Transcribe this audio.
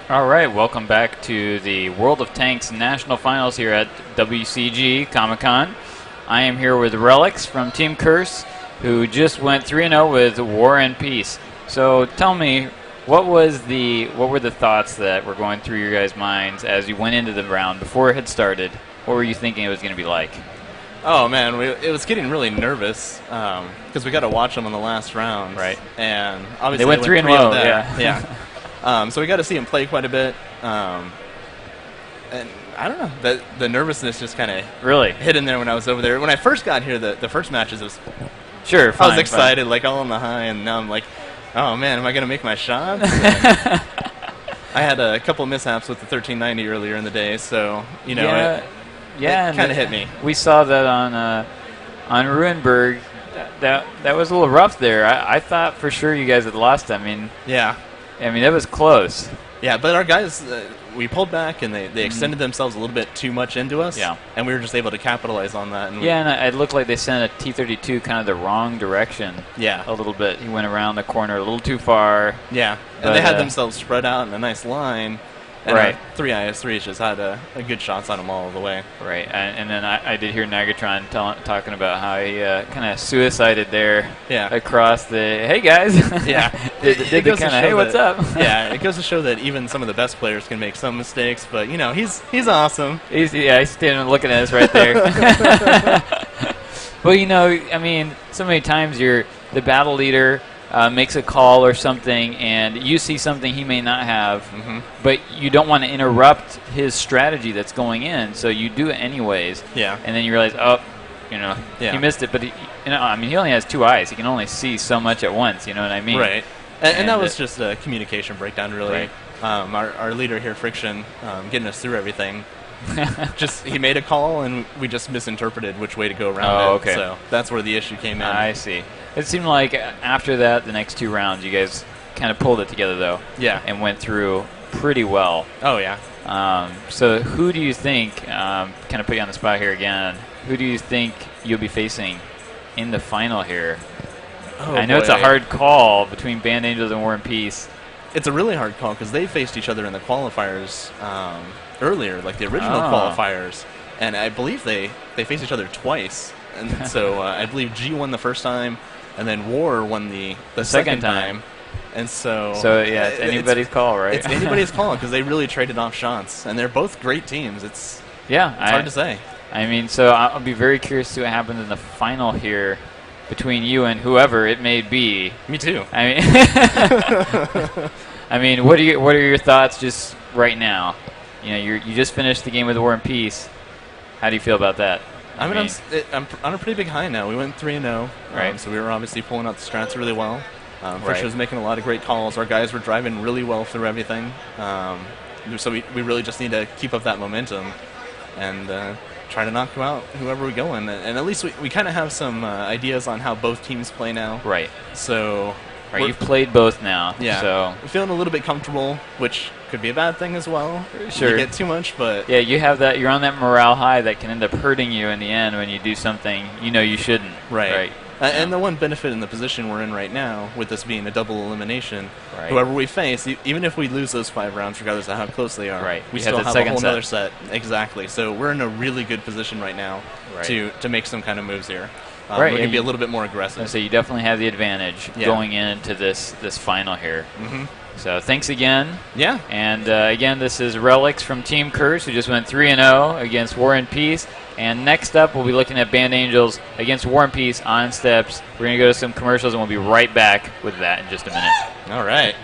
All right, welcome back to the World of Tanks National Finals here at WCG Comic-Con. I am here with Relics from Team Curse, who just went 3-0 with War and Peace. So tell me, what were the thoughts that were going through your guys' minds as you went into the round before it had started? What were you thinking it was going to be like? Oh man, it was getting really nervous because we got to watch them on the last round, right? And obviously they went 3-0, yeah. So we got to see him play quite a bit, and I don't know, the nervousness just kind of really hit in there when I was over there. When I first got here, the first matches was sure. I was excited, like all on the high, and now I'm like, oh man, am I gonna make my shots? I had a couple of mishaps with the 1390 earlier in the day, so you know, it kind of hit me. We saw that on Ruinberg. That was a little rough there. I thought for sure you guys had lost. I mean, it was close. Yeah, but our guys, we pulled back and they extended themselves a little bit too much into us. Yeah. And we were just able to capitalize on that. And and it looked like they sent a T-32 kind of the wrong direction. Yeah. A little bit. He went around the corner a little too far. Yeah. And they had themselves spread out in a nice line. And right. 3 IS-3s just had a good shots on them all the way. Right. And then I did hear Nagatron talking about how he kind of suicided there across the, hey, guys. Yeah. did the kind of, hey, what's up? Yeah, it goes to show that even some of the best players can make some mistakes. But, you know, he's awesome. He's standing looking at us right there. Well, you know, I mean, so many times the battle leader makes a call or something, and you see something he may not have, but you don't want to interrupt his strategy that's going in, so you do it anyways. Yeah. And then you realize, he missed it, but he only has 2 eyes. He can only see so much at once. You know what I mean? Right. And that was just a communication breakdown, really. Right. Our leader here, Friction, getting us through everything. He made a call and we just misinterpreted which way to go around it. Okay. So that's where the issue came in. I see. It seemed like after that, the next 2 rounds, you guys kind of pulled it together, though. Yeah. And went through pretty well. Oh, yeah. So who do you think, kind of put you on the spot here again, who do you think you'll be facing in the final here? Oh, I know it's a hard call between Band Angels and War and Peace. It's a really hard call because they faced each other in the qualifiers earlier, like the original qualifiers. And I believe they faced each other twice. And so I believe G won the first time, and then War won the second time. And so yeah, it's anybody's call, right? It's anybody's call because they really traded off shots, and they're both great teams. It's hard to say. I mean, so I'll be very curious to see what happens in the final here between you and whoever it may be. Me too. I mean, what are your thoughts just right now? You know, you just finished the game with War and Peace. How do you feel about that? I'm on a pretty big high now. We went 3-0, right? So we were obviously pulling out the strats really well. Fisher was making a lot of great calls. Our guys were driving really well through everything. So we really just need to keep up that momentum and try to knock out whoever we go in. And at least we kind of have some ideas on how both teams play now. Right. So you've played both now. Yeah. So we're feeling a little bit comfortable, which could be a bad thing as well. Sure. You get too much, but yeah, you have that. You're on that morale high that can end up hurting you in the end when you do something you shouldn't. Right. And the one benefit in the position we're in right now, with this being a double elimination, whoever we face, even if we lose those 5 rounds, regardless of how close they are, we still have a whole other set. Exactly. So we're in a really good position right now to make some kind of moves here. We're going to be a little bit more aggressive. So you definitely have the advantage going into this final here. So thanks again. Yeah. And again, this is Relics from Team Curse, who just went 3-0 against War and Peace. And next up, we'll be looking at Band Angels against War and Peace on steps. We're going to go to some commercials, and we'll be right back with that in just a minute. All right.